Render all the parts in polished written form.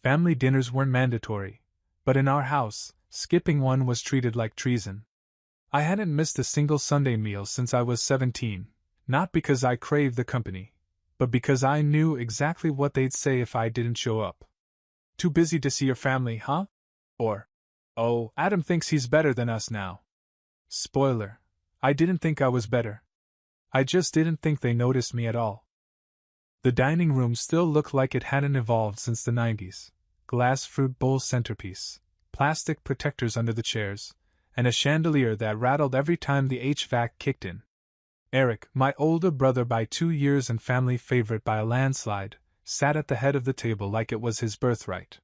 Family dinners weren't mandatory, but in our house, skipping one was treated like treason. I hadn't missed a single Sunday meal since I was 17, not because I craved the company, but because I knew exactly what they'd say if I didn't show up. Too busy to see your family, huh? Or, oh, Adam thinks he's better than us now. Spoiler, I didn't think I was better. I just didn't think they noticed me at all. The dining room still looked like it hadn't evolved since the 90s. Glass fruit bowl centerpiece, plastic protectors under the chairs, and a chandelier that rattled every time the HVAC kicked in. Eric, my older brother by 2 years and family favorite by a landslide, sat at the head of the table like it was his birthright.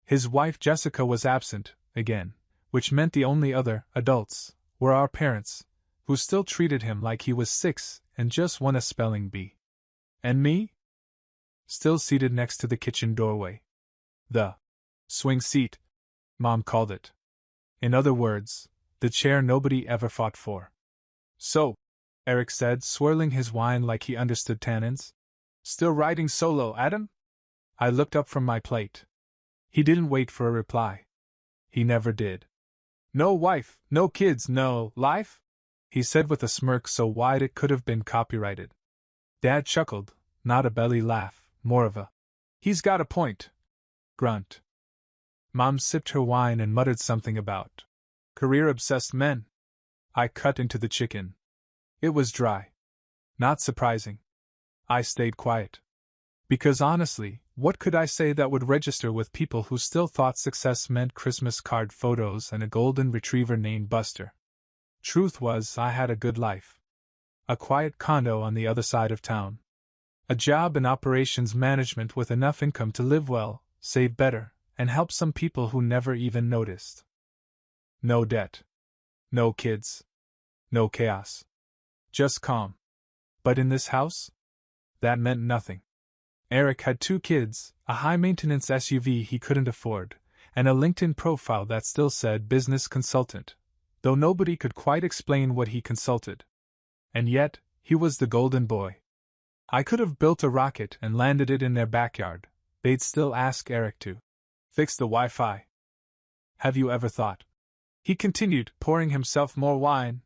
His wife Jessica was absent, again, which meant the only other adults were our parents, who still treated him like he was 6 and just won a spelling bee. And me? Still seated next to the kitchen doorway. The swing seat, Mom called it. In other words, the chair nobody ever fought for. So, Eric said, swirling his wine like he understood tannins. Still riding solo, Adam? I looked up from my plate. He didn't wait for a reply. He never did. No wife, no kids, no life? He said with a smirk so wide it could have been copyrighted. Dad chuckled, not a belly laugh, more of a "he's got a point" grunt. Mom sipped her wine and muttered something about career-obsessed men. I cut into the chicken. It was dry. Not surprising. I stayed quiet. Because honestly, what could I say that would register with people who still thought success meant Christmas card photos and a golden retriever named Buster? Truth was, I had a good life. A quiet condo on the other side of town. A job in operations management with enough income to live well, save better, and help some people who never even noticed. No debt. No kids. No chaos. Just calm. But in this house? That meant nothing. Eric had 2 kids, a high-maintenance SUV he couldn't afford, and a LinkedIn profile that still said business consultant, though nobody could quite explain what he consulted. And yet, he was the golden boy. I could have built a rocket and landed it in their backyard. They'd still ask Eric to fix the Wi-Fi. Have you ever thought? He continued, pouring himself more wine.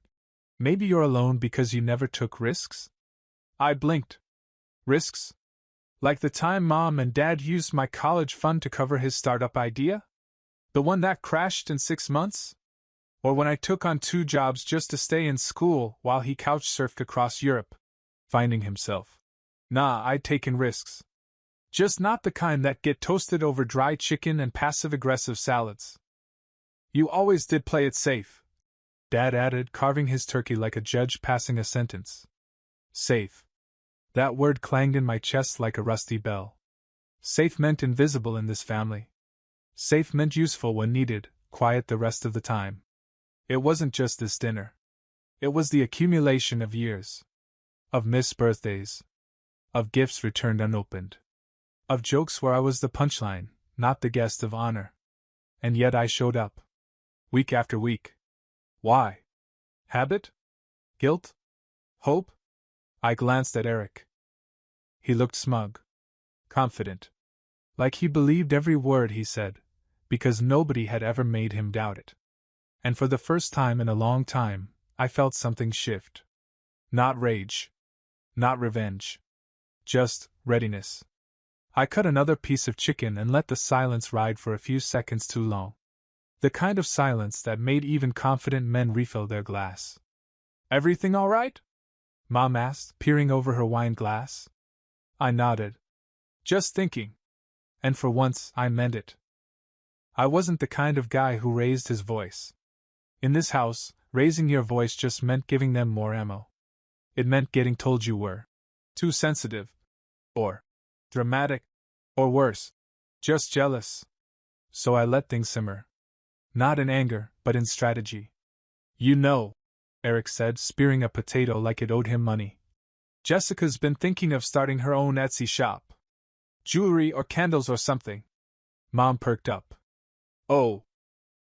Maybe you're alone because you never took risks? I blinked. Risks? Like the time Mom and Dad used my college fund to cover his startup idea? The one that crashed in 6 months? Or when I took on 2 jobs just to stay in school while he couch-surfed across Europe, finding himself? Nah, I'd taken risks. Just not the kind that get toasted over dry chicken and passive-aggressive salads. You always did play it safe, Dad added, carving his turkey like a judge passing a sentence. Safe. That word clanged in my chest like a rusty bell. Safe meant invisible in this family. Safe meant useful when needed, quiet the rest of the time. It wasn't just this dinner. It was the accumulation of years. Of missed birthdays. Of gifts returned unopened. Of jokes where I was the punchline, not the guest of honor. And yet I showed up. Week after week. Why? Habit? Guilt? Hope? I glanced at Eric. He looked smug. Confident. Like he believed every word he said, because nobody had ever made him doubt it. And for the first time in a long time, I felt something shift. Not rage. Not revenge. Just readiness. I cut another piece of chicken and let the silence ride for a few seconds too long. The kind of silence that made even confident men refill their glass. Everything all right? Mom asked, peering over her wine glass. I nodded. Just thinking. And for once, I meant it. I wasn't the kind of guy who raised his voice. In this house, raising your voice just meant giving them more ammo. It meant getting told you were too sensitive, or dramatic, or worse, just jealous. So I let things simmer. Not in anger, but in strategy. You know, Eric said, spearing a potato like it owed him money. Jessica's been thinking of starting her own Etsy shop. Jewelry or candles or something. Mom perked up. Oh,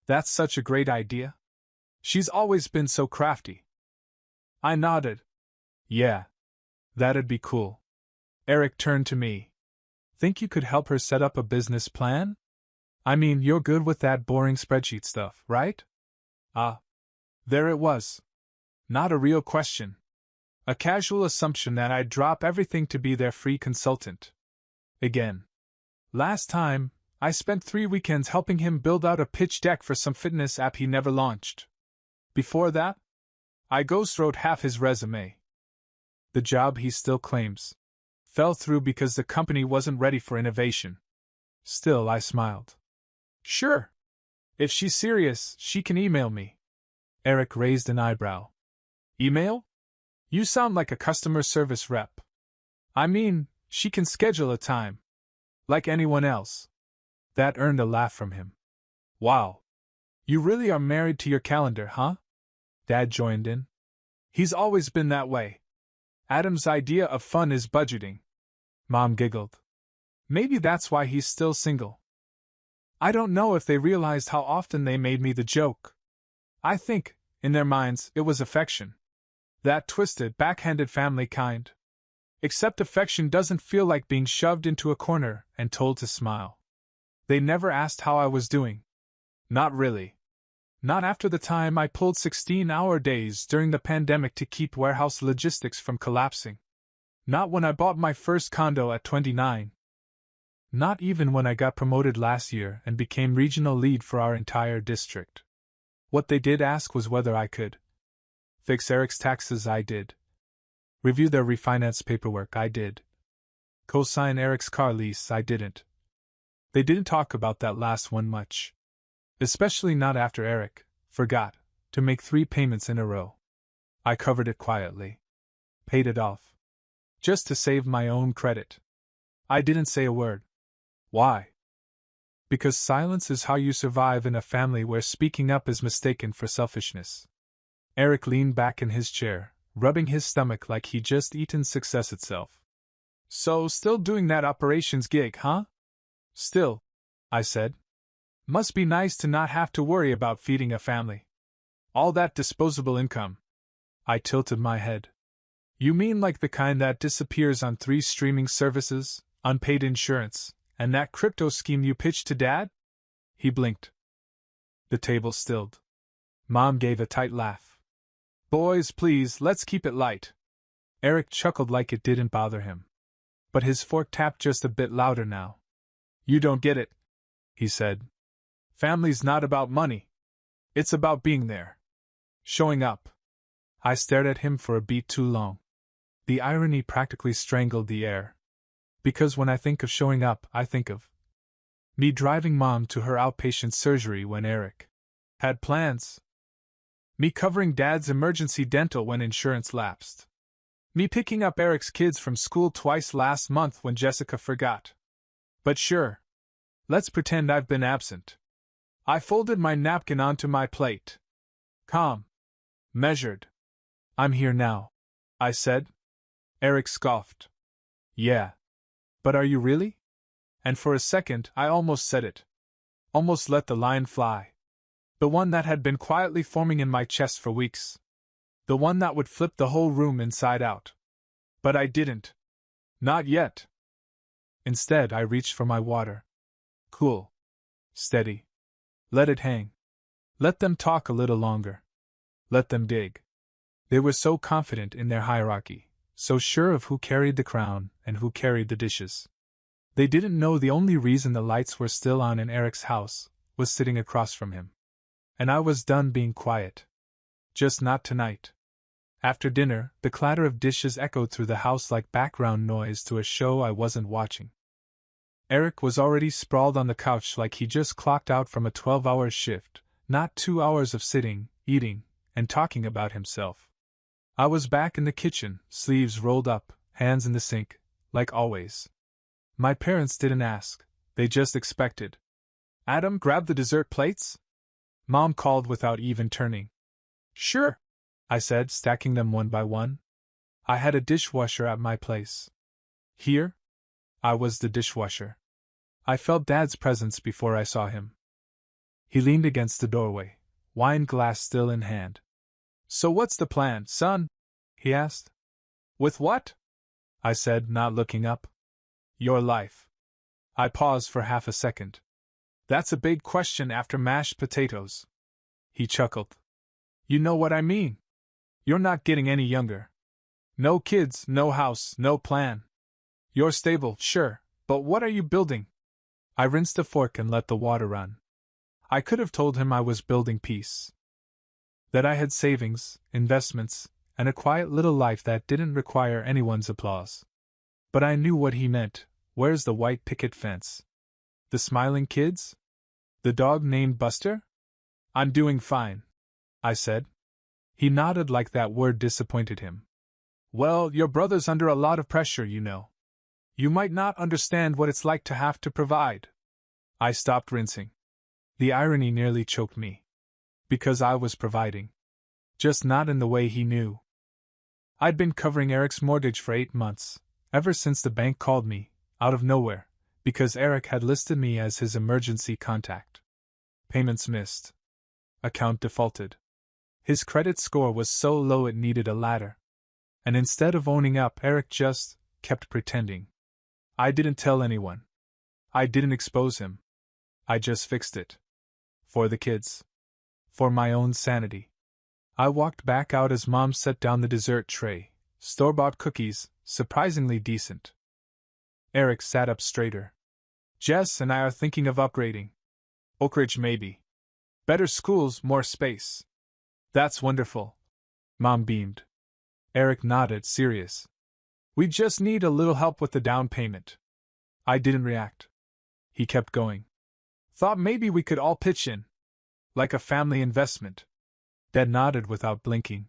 that's such a great idea. She's always been so crafty. I nodded. Yeah. That'd be cool. Eric turned to me. Think you could help her set up a business plan? I mean, you're good with that boring spreadsheet stuff, right? Ah. There it was. Not a real question. A casual assumption that I'd drop everything to be their free consultant. Again. Last time, I spent 3 weekends helping him build out a pitch deck for some fitness app he never launched. Before that, I ghostwrote half his resume. The job he still claims fell through because the company wasn't ready for innovation. Still, I smiled. Sure. If she's serious, she can email me. Eric raised an eyebrow. Email? You sound like a customer service rep. I mean, she can schedule a time. Like anyone else. That earned a laugh from him. Wow. You really are married to your calendar, huh? Dad joined in. He's always been that way. Adam's idea of fun is budgeting. Mom giggled. Maybe that's why he's still single. I don't know if they realized how often they made me the joke. I think, in their minds, it was affection. That twisted, backhanded family kind. Except affection doesn't feel like being shoved into a corner and told to smile. They never asked how I was doing. Not really. Not after the time I pulled 16-hour days during the pandemic to keep warehouse logistics from collapsing. Not when I bought my first condo at 29. Not even when I got promoted last year and became regional lead for our entire district. What they did ask was whether I could fix Eric's taxes. I did. Review their refinance paperwork. I did. Co-sign Eric's car lease. I didn't. They didn't talk about that last one much. Especially not after Eric forgot to make 3 payments in a row. I covered it quietly. Paid it off. Just to save my own credit. I didn't say a word. Why? Because silence is how you survive in a family where speaking up is mistaken for selfishness. Eric leaned back in his chair, rubbing his stomach like he'd just eaten success itself. So, still doing that operations gig, huh? Still, I said. Must be nice to not have to worry about feeding a family. All that disposable income. I tilted my head. You mean like the kind that disappears on 3 streaming services, unpaid insurance, and that crypto scheme you pitched to Dad? He blinked. The table stilled. Mom gave a tight laugh. Boys, please, let's keep it light. Eric chuckled like it didn't bother him. But his fork tapped just a bit louder now. You don't get it, he said. Family's not about money. It's about being there. Showing up. I stared at him for a beat too long. The irony practically strangled the air. Because when I think of showing up, I think of me driving Mom to her outpatient surgery when Eric had plans. Me covering Dad's emergency dental when insurance lapsed. Me picking up Eric's kids from school twice last month when Jessica forgot. But sure. Let's pretend I've been absent. I folded my napkin onto my plate. Calm. Measured. I'm here now, I said. Eric scoffed. Yeah. But are you really? And for a second, I almost said it. Almost let the line fly. The one that had been quietly forming in my chest for weeks. The one that would flip the whole room inside out. But I didn't. Not yet. Instead, I reached for my water. Cool. Steady. Let it hang. Let them talk a little longer. Let them dig. They were so confident in their hierarchy, so sure of who carried the crown and who carried the dishes. They didn't know the only reason the lights were still on in Eric's house was sitting across from him. And I was done being quiet. Just not tonight. After dinner, the clatter of dishes echoed through the house like background noise to a show I wasn't watching. Eric was already sprawled on the couch like he just clocked out from a 12-hour shift, not 2 hours of sitting, eating, and talking about himself. I was back in the kitchen, sleeves rolled up, hands in the sink, like always. My parents didn't ask, they just expected. Adam, grab the dessert plates? Mom called without even turning. Sure, I said, stacking them one by one. I had a dishwasher at my place. Here? I was the dishwasher. I felt Dad's presence before I saw him. He leaned against the doorway, wine glass still in hand. So what's the plan, son? He asked. With what? I said, not looking up. Your life. I paused for half a second. That's a big question after mashed potatoes. He chuckled. You know what I mean. You're not getting any younger. No kids, no house, no plan. You're stable, sure, but what are you building? I rinsed a fork and let the water run. I could have told him I was building peace. That I had savings, investments, and a quiet little life that didn't require anyone's applause. But I knew what he meant. Where's the white picket fence? The smiling kids? The dog named Buster? I'm doing fine, I said. He nodded like that word disappointed him. Well, your brother's under a lot of pressure, you know. You might not understand what it's like to have to provide. I stopped rinsing. The irony nearly choked me. Because I was providing. Just not in the way he knew. I'd been covering Eric's mortgage for 8 months, ever since the bank called me, out of nowhere, because Eric had listed me as his emergency contact. Payments missed. Account defaulted. His credit score was so low it needed a ladder. And instead of owning up, Eric just kept pretending. I didn't tell anyone. I didn't expose him. I just fixed it. For the kids. For my own sanity. I walked back out as Mom set down the dessert tray, store-bought cookies, surprisingly decent. Eric sat up straighter. Jess and I are thinking of upgrading. Oak Ridge maybe. Better schools, more space. That's wonderful. Mom beamed. Eric nodded, serious. We just need a little help with the down payment. I didn't react. He kept going. Thought maybe we could all pitch in. Like a family investment. Dad nodded without blinking.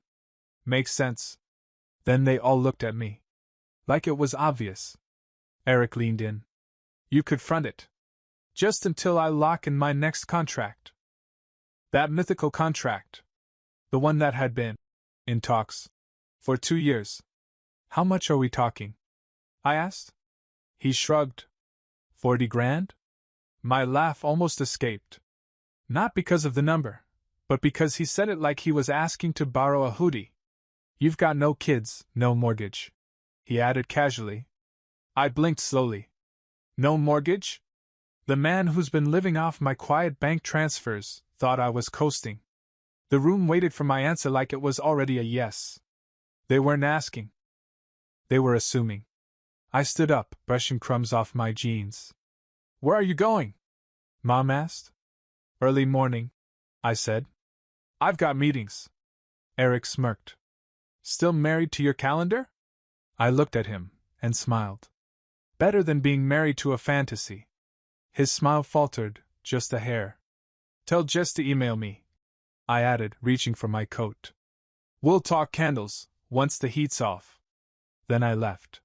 Makes sense. Then they all looked at me. Like it was obvious. Eric leaned in. You could front it. Just until I lock in my next contract. That mythical contract. The one that had been in talks for 2 years. How much are we talking? I asked. He shrugged. 40 grand? My laugh almost escaped. Not because of the number, but because he said it like he was asking to borrow a hoodie. You've got no kids, no mortgage. He added casually. I blinked slowly. No mortgage? The man who's been living off my quiet bank transfers thought I was coasting. The room waited for my answer like it was already a yes. They weren't asking. They were assuming. I stood up, brushing crumbs off my jeans. Where are you going? Mom asked. Early morning, I said. I've got meetings. Eric smirked. Still married to your calendar? I looked at him, and smiled. Better than being married to a fantasy. His smile faltered, just a hair. Tell Jess to email me, I added, reaching for my coat. We'll talk candles, once the heat's off. Then I left.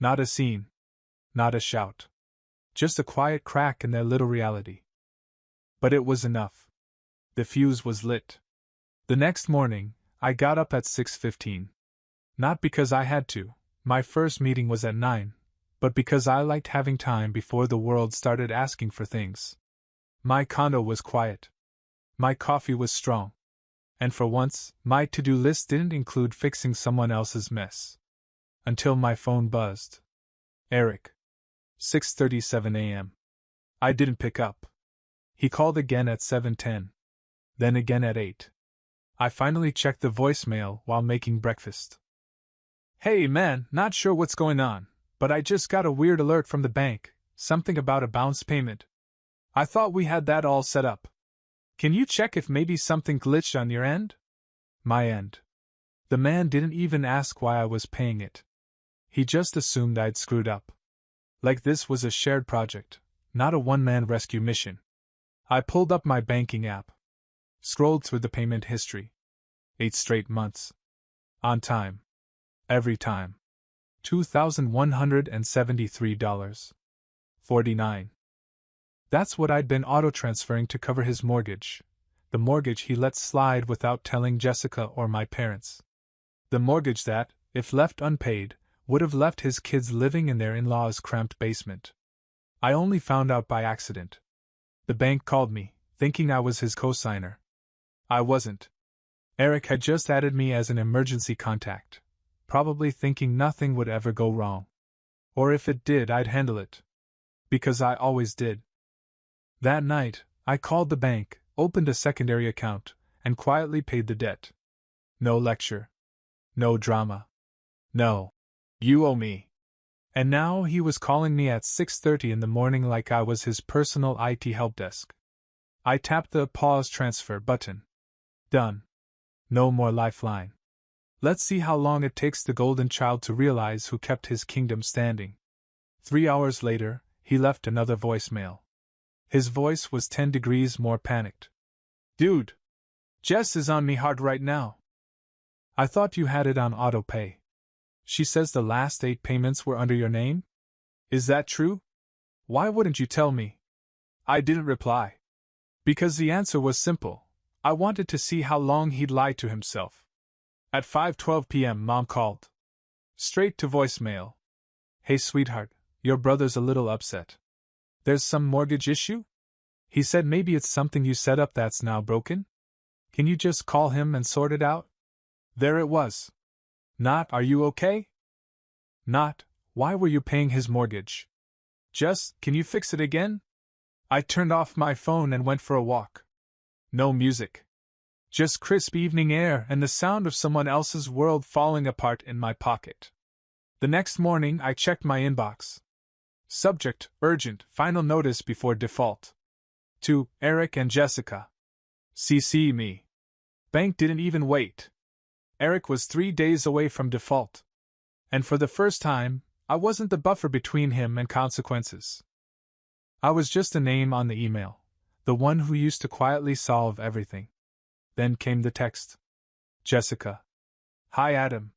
Not a scene. Not a shout. Just a quiet crack in their little reality. But it was enough. The fuse was lit. The next morning, I got up at 6:15. Not because I had to, my first meeting was at 9, but because I liked having time before the world started asking for things. My condo was quiet. My coffee was strong. And for once, my to-do list didn't include fixing someone else's mess. Until my phone buzzed. Eric. 6:37 a.m. I didn't pick up. He called again at 7:10. Then again at 8. I finally checked the voicemail while making breakfast. Hey man, not sure what's going on, but I just got a weird alert from the bank, something about a bounce payment. I thought we had that all set up. Can you check if maybe something glitched on your end? My end. The man didn't even ask why I was paying it. He just assumed I'd screwed up. Like this was a shared project, not a one-man rescue mission. I pulled up my banking app. Scrolled through the payment history. 8 straight months. On time. Every time. $2,173.49. That's what I'd been auto-transferring to cover his mortgage. The mortgage he let slide without telling Jessica or my parents. The mortgage that, if left unpaid, would have left his kids living in their in-laws' cramped basement. I only found out by accident. The bank called me, thinking I was his co-signer. I wasn't. Eric had just added me as an emergency contact, probably thinking nothing would ever go wrong. Or if it did, I'd handle it. Because I always did. That night, I called the bank, opened a secondary account, and quietly paid the debt. No lecture. No drama. No. You owe me. And now he was calling me at 6:30 in the morning like I was his personal IT helpdesk. I tapped the pause transfer button. Done. No more lifeline. Let's see how long it takes the golden child to realize who kept his kingdom standing. 3 hours later, he left another voicemail. His voice was 10 degrees more panicked. Dude! Jess is on me hard right now. I thought you had it on autopay. She says the last 8 payments were under your name? Is that true? Why wouldn't you tell me? I didn't reply. Because the answer was simple. I wanted to see how long he'd lie to himself. At 5:12 p.m. Mom called. Straight to voicemail. Hey sweetheart, your brother's a little upset. There's some mortgage issue? He said maybe it's something you set up that's now broken? Can you just call him and sort it out? There it was. Not, are you okay? Not, why were you paying his mortgage? Just, can you fix it again? I turned off my phone and went for a walk. No music. Just crisp evening air and the sound of someone else's world falling apart in my pocket. The next morning I checked my inbox. Subject, urgent, final notice before default. To Eric and Jessica. CC me. Bank didn't even wait. Eric was 3 days away from default. And for the first time, I wasn't the buffer between him and consequences. I was just a name on the email, the one who used to quietly solve everything. Then came the text. Jessica. Hi Adam.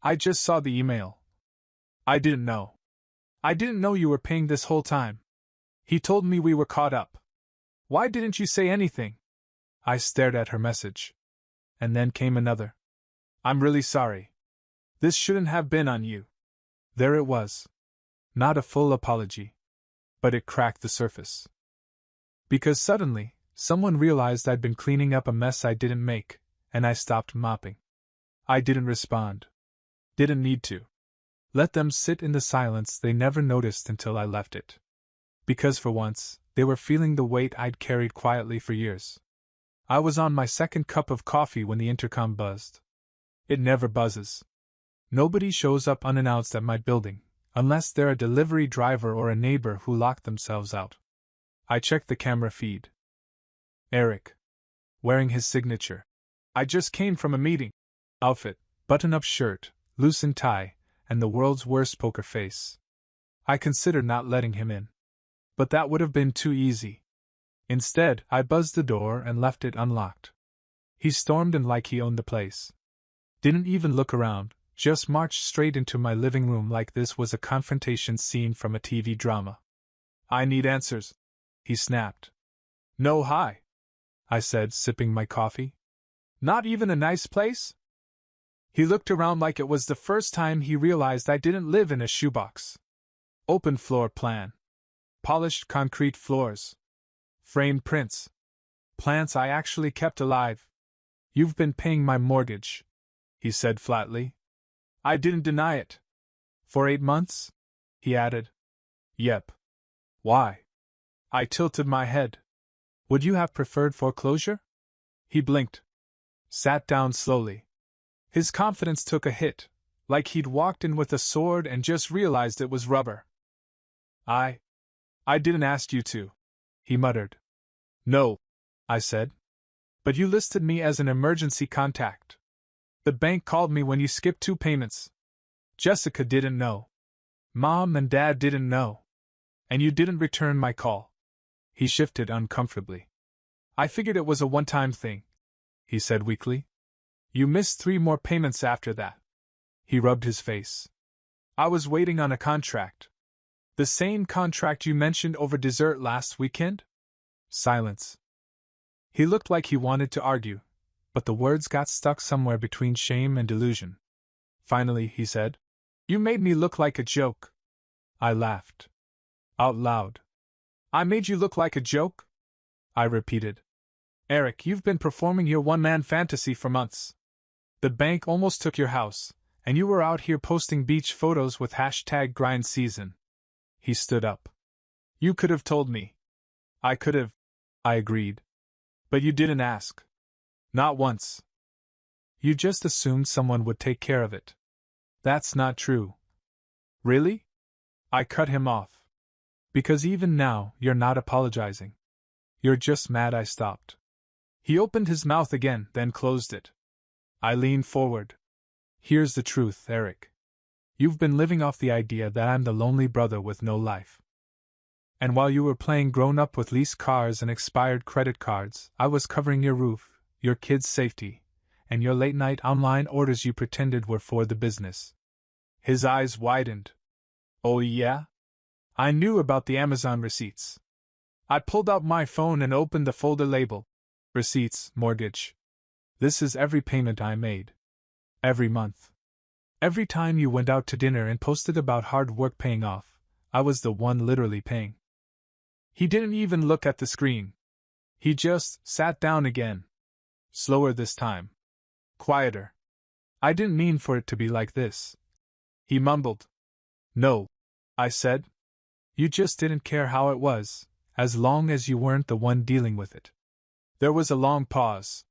I just saw the email. I didn't know. I didn't know you were paying this whole time. He told me we were caught up. Why didn't you say anything? I stared at her message. And then came another. I'm really sorry. This shouldn't have been on you. There it was. Not a full apology. But it cracked the surface. Because suddenly, someone realized I'd been cleaning up a mess I didn't make, and I stopped mopping. I didn't respond. Didn't need to. Let them sit in the silence they never noticed until I left it. Because for once, they were feeling the weight I'd carried quietly for years. I was on my second cup of coffee when the intercom buzzed. It never buzzes. Nobody shows up unannounced at my building, unless they're a delivery driver or a neighbor who locked themselves out. I checked the camera feed. Eric. Wearing his signature. I just came from a meeting. Outfit, button-up shirt, loosened tie, and the world's worst poker face. I considered not letting him in. But that would have been too easy. Instead, I buzzed the door and left it unlocked. He stormed in like he owned the place. Didn't even look around, just marched straight into my living room like this was a confrontation scene from a TV drama. I need answers, he snapped. No hi, I said, sipping my coffee. Not even a nice place? He looked around like it was the first time he realized I didn't live in a shoebox. Open floor plan. Polished concrete floors. Framed prints. Plants I actually kept alive. You've been paying my mortgage, he said flatly. I didn't deny it. For 8 months? He added. Yep. Why? I tilted my head. Would you have preferred foreclosure? He blinked. Sat down slowly. His confidence took a hit, like he'd walked in with a sword and just realized it was rubber. I didn't ask you to, he muttered. No, I said. But you listed me as an emergency contact. The bank called me when you skipped 2 payments. Jessica didn't know. Mom and Dad didn't know. And you didn't return my call. He shifted uncomfortably. I figured it was a one-time thing, he said weakly. You missed 3 more payments after that. He rubbed his face. I was waiting on a contract. The same contract you mentioned over dessert last weekend? Silence. He looked like he wanted to argue, but the words got stuck somewhere between shame and delusion. Finally, he said, You made me look like a joke. I laughed. Out loud. I made you look like a joke? I repeated. Eric, you've been performing your one-man fantasy for months. The bank almost took your house, and you were out here posting beach photos with #grindseason. He stood up. You could have told me. I could have, I agreed. But you didn't ask. Not once. You just assumed someone would take care of it. That's not true. Really? I cut him off. Because even now, you're not apologizing. You're just mad I stopped. He opened his mouth again, then closed it. I leaned forward. Here's the truth, Eric. You've been living off the idea that I'm the lonely brother with no life. And while you were playing grown-up with leased cars and expired credit cards, I was covering your roof, your kids' safety, and your late-night online orders you pretended were for the business. His eyes widened. Oh yeah? I knew about the Amazon receipts. I pulled out my phone and opened the folder labeled Receipts, Mortgage. This is every payment I made. Every month. Every time you went out to dinner and posted about hard work paying off, I was the one literally paying. He didn't even look at the screen. He just sat down again. Slower this time. Quieter. I didn't mean for it to be like this. He mumbled. No, I said. You just didn't care how it was, as long as you weren't the one dealing with it. There was a long pause.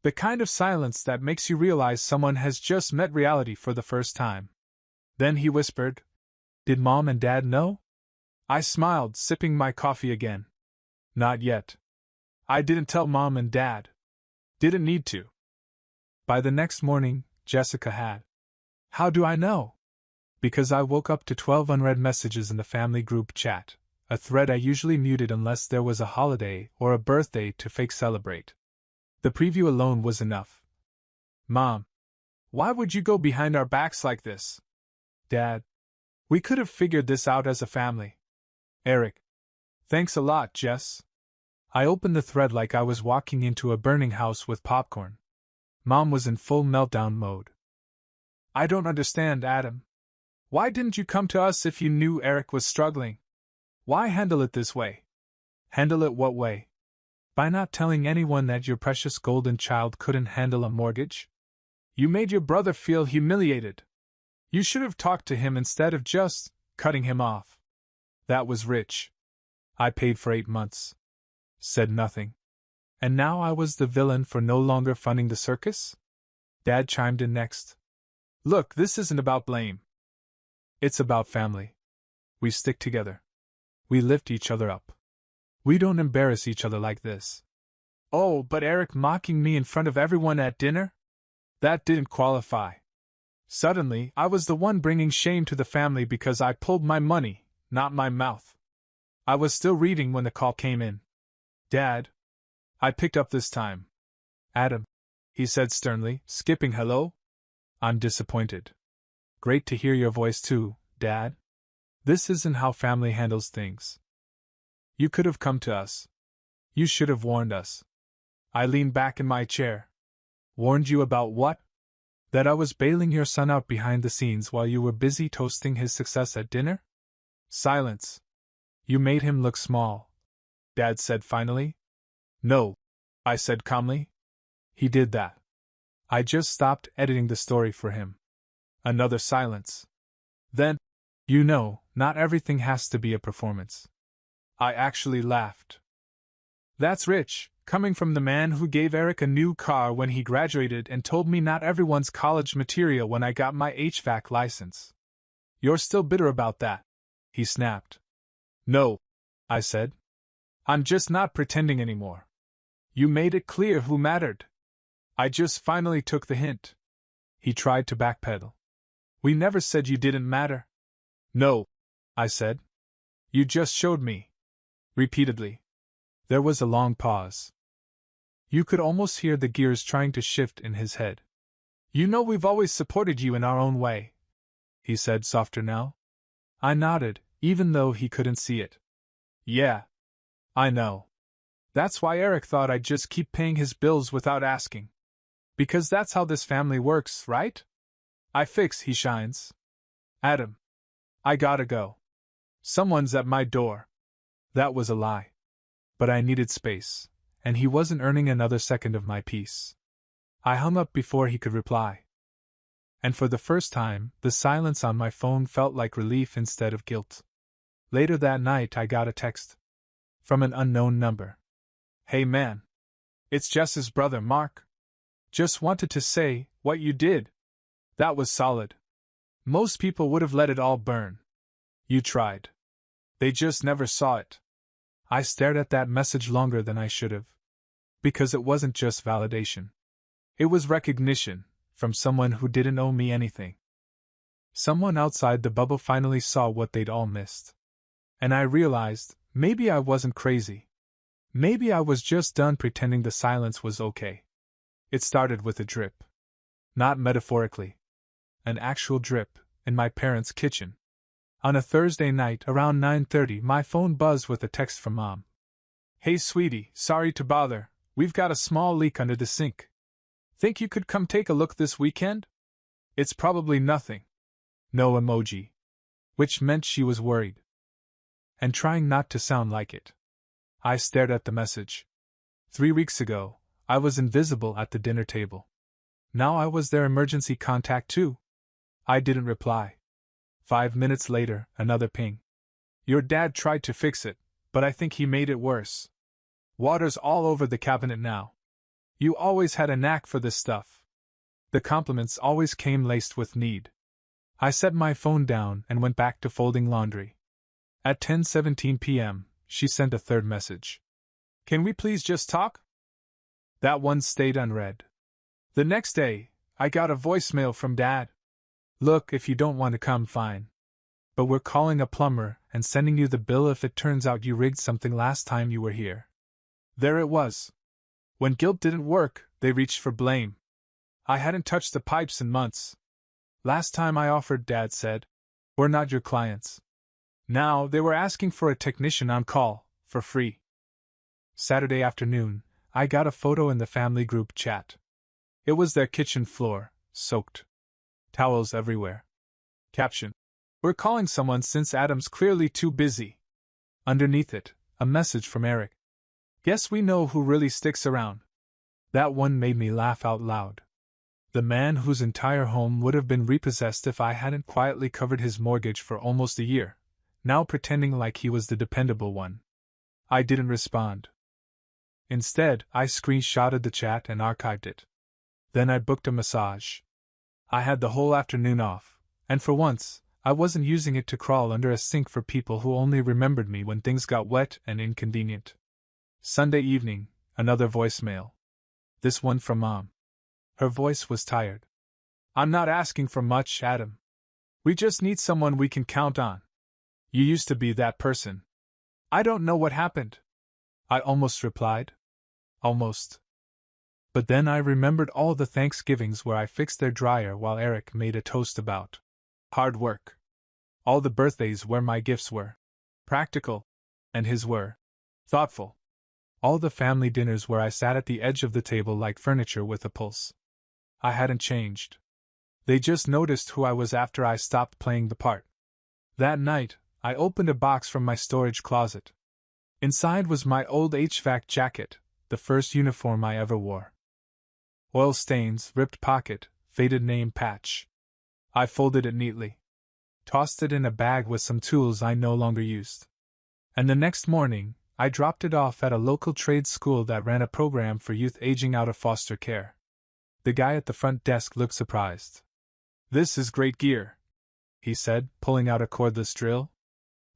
The kind of silence that makes you realize someone has just met reality for the first time. Then he whispered, Did Mom and Dad know? I smiled, sipping my coffee again. Not yet. I didn't tell Mom and Dad. Didn't need to. By the next morning, Jessica had. How do I know? Because I woke up to 12 unread messages in the family group chat, a thread I usually muted unless there was a holiday or a birthday to fake celebrate. The preview alone was enough. Mom. Why would you go behind our backs like this? Dad. We could have figured this out as a family. Eric. Thanks a lot, Jess. I opened the thread like I was walking into a burning house with popcorn. Mom was in full meltdown mode. I don't understand, Adam. Why didn't you come to us if you knew Eric was struggling? Why handle it this way? Handle it what way? By not telling anyone that your precious golden child couldn't handle a mortgage? You made your brother feel humiliated. You should have talked to him instead of just cutting him off. That was rich. I paid for 8 months. Said nothing. And now I was the villain for no longer funding the circus? Dad chimed in next. Look, this isn't about blame. It's about family. We stick together. We lift each other up. We don't embarrass each other like this. Oh, but Eric mocking me in front of everyone at dinner? That didn't qualify. Suddenly, I was the one bringing shame to the family because I pulled my money, not my mouth. I was still reading when the call came in. Dad. I picked up this time. Adam. He said sternly, skipping hello. I'm disappointed. Great to hear your voice too, Dad. This isn't how family handles things. You could have come to us. You should have warned us. I leaned back in my chair. Warned you about what? That I was bailing your son out behind the scenes while you were busy toasting his success at dinner? Silence. You made him look small, Dad said finally. No, I said calmly. He did that. I just stopped editing the story for him. Another silence. Then, you know, not everything has to be a performance. I actually laughed. That's rich, coming from the man who gave Eric a new car when he graduated and told me not everyone's college material when I got my HVAC license. You're still bitter about that, he snapped. No, I said. I'm just not pretending anymore. You made it clear who mattered. I just finally took the hint. He tried to backpedal. We never said you didn't matter. No, I said. You just showed me. Repeatedly. There was a long pause. You could almost hear the gears trying to shift in his head. You know we've always supported you in our own way, he said softer now. I nodded, even though he couldn't see it. Yeah. I know. That's why Eric thought I'd just keep paying his bills without asking. Because that's how this family works, right? I fix, he shines. Adam. I gotta go. Someone's at my door. That was a lie. But I needed space, and he wasn't earning another second of my peace. I hung up before he could reply. And for the first time, the silence on my phone felt like relief instead of guilt. Later that night I got a text. From an unknown number. Hey man. It's Jess's brother Mark. Just wanted to say what you did. That was solid. Most people would have let it all burn. You tried. They just never saw it. I stared at that message longer than I should have. Because it wasn't just validation. It was recognition, from someone who didn't owe me anything. Someone outside the bubble finally saw what they'd all missed. And I realized, maybe I wasn't crazy. Maybe I was just done pretending the silence was okay. It started with a drip. Not metaphorically. An actual drip, in my parents' kitchen. On a Thursday night around 9:30, my phone buzzed with a text from Mom. Hey sweetie, sorry to bother, we've got a small leak under the sink. Think you could come take a look this weekend? It's probably nothing. No emoji. Which meant she was worried. And trying not to sound like it. I stared at the message. 3 weeks ago, I was invisible at the dinner table. Now I was their emergency contact too. I didn't reply. 5 minutes later, another ping. Your dad tried to fix it, but I think he made it worse. Water's all over the cabinet now. You always had a knack for this stuff. The compliments always came laced with need. I set my phone down and went back to folding laundry. At 10:17 p.m., she sent a third message. Can we please just talk? That one stayed unread. The next day, I got a voicemail from Dad. Look, if you don't want to come, fine. But we're calling a plumber and sending you the bill if it turns out you rigged something last time you were here. There it was. When guilt didn't work, they reached for blame. I hadn't touched the pipes in months. Last time I offered, Dad said, we're not your clients. Now they were asking for a technician on call, for free. Saturday afternoon, I got a photo in the family group chat. It was their kitchen floor, soaked. Towels everywhere. Caption: we're calling someone since Adam's clearly too busy. Underneath it, a message from Eric. Guess we know who really sticks around. That one made me laugh out loud. The man whose entire home would have been repossessed if I hadn't quietly covered his mortgage for almost a year, now pretending like he was the dependable one. I didn't respond. Instead, I screenshotted the chat and archived it. Then I booked a massage. I had the whole afternoon off, and for once, I wasn't using it to crawl under a sink for people who only remembered me when things got wet and inconvenient. Sunday evening, another voicemail. This one from Mom. Her voice was tired. I'm not asking for much, Adam. We just need someone we can count on. You used to be that person. I don't know what happened. I almost replied. Almost. But then I remembered all the Thanksgivings where I fixed their dryer while Eric made a toast about hard work. All the birthdays where my gifts were practical, and his were thoughtful. All the family dinners where I sat at the edge of the table like furniture with a pulse. I hadn't changed. They just noticed who I was after I stopped playing the part. That night, I opened a box from my storage closet. Inside was my old HVAC jacket, the first uniform I ever wore. Oil stains, ripped pocket, faded name patch. I folded it neatly. Tossed it in a bag with some tools I no longer used. And the next morning, I dropped it off at a local trade school that ran a program for youth aging out of foster care. The guy at the front desk looked surprised. This is great gear, he said, pulling out a cordless drill.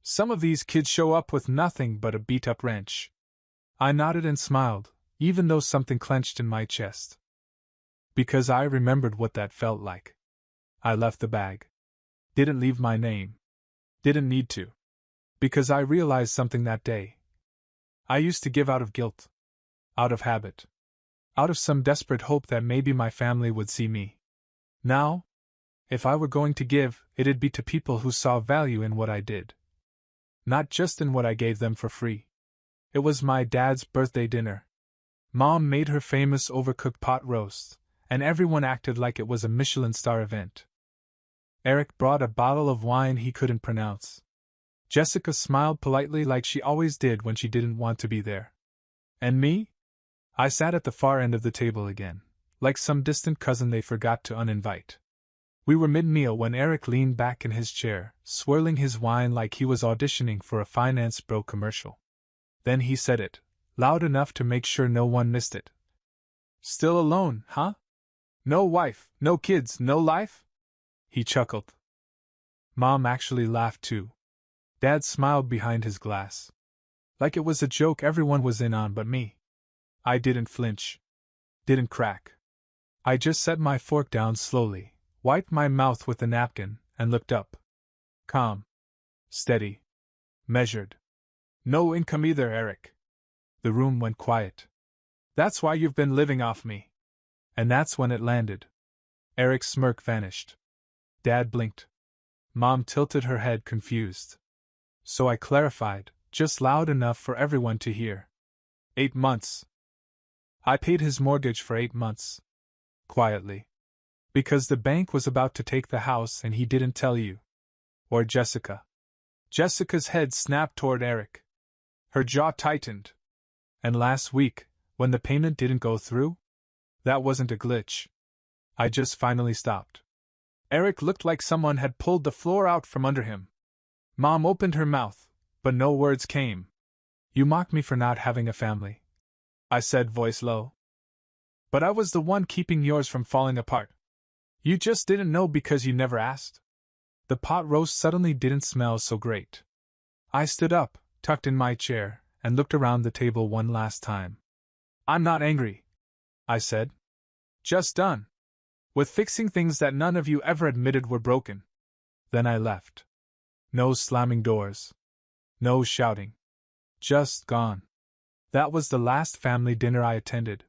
Some of these kids show up with nothing but a beat-up wrench. I nodded and smiled, even though something clenched in my chest. Because I remembered what that felt like. I left the bag. Didn't leave my name. Didn't need to. Because I realized something that day. I used to give out of guilt. Out of habit. Out of some desperate hope that maybe my family would see me. Now, if I were going to give, it'd be to people who saw value in what I did. Not just in what I gave them for free. It was my dad's birthday dinner. Mom made her famous overcooked pot roast, and everyone acted like it was a Michelin star event. Eric brought a bottle of wine he couldn't pronounce. Jessica smiled politely like she always did when she didn't want to be there. And me? I sat at the far end of the table again, like some distant cousin they forgot to uninvite. We were mid-meal when Eric leaned back in his chair, swirling his wine like he was auditioning for a finance bro commercial. Then he said it, loud enough to make sure no one missed it. Still alone, huh? No wife, no kids, no life? He chuckled. Mom actually laughed too. Dad smiled behind his glass. Like it was a joke everyone was in on but me. I didn't flinch. Didn't crack. I just set my fork down slowly, wiped my mouth with the napkin, and looked up. Calm. Steady. Measured. No income either, Eric. The room went quiet. That's why you've been living off me. And that's when it landed. Eric's smirk vanished. Dad blinked. Mom tilted her head confused. So I clarified, just loud enough for everyone to hear. 8 months. I paid his mortgage for 8 months. Quietly. Because the bank was about to take the house and he didn't tell you. Or Jessica. Jessica's head snapped toward Eric. Her jaw tightened. And last week, when the payment didn't go through? That wasn't a glitch. I just finally stopped. Eric looked like someone had pulled the floor out from under him. Mom opened her mouth, but no words came. You mock me for not having a family, I said, voice low. But I was the one keeping yours from falling apart. You just didn't know because you never asked. The pot roast suddenly didn't smell so great. I stood up, tucked in my chair, and looked around the table one last time. I'm not angry, I said. Just done with fixing things that none of you ever admitted were broken. Then I left. No slamming doors. No shouting. Just gone. That was the last family dinner I attended.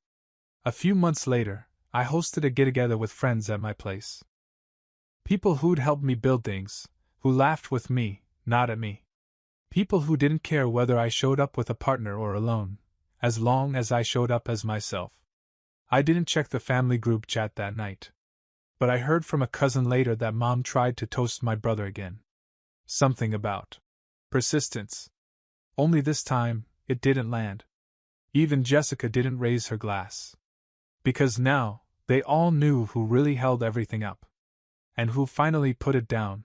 A few months later, I hosted a get-together with friends at my place. People who'd helped me build things, who laughed with me, not at me. People who didn't care whether I showed up with a partner or alone, as long as I showed up as myself. I didn't check the family group chat that night. But I heard from a cousin later that Mom tried to toast my brother again. Something about persistence. Only this time, it didn't land. Even Jessica didn't raise her glass. Because now, they all knew who really held everything up. And who finally put it down.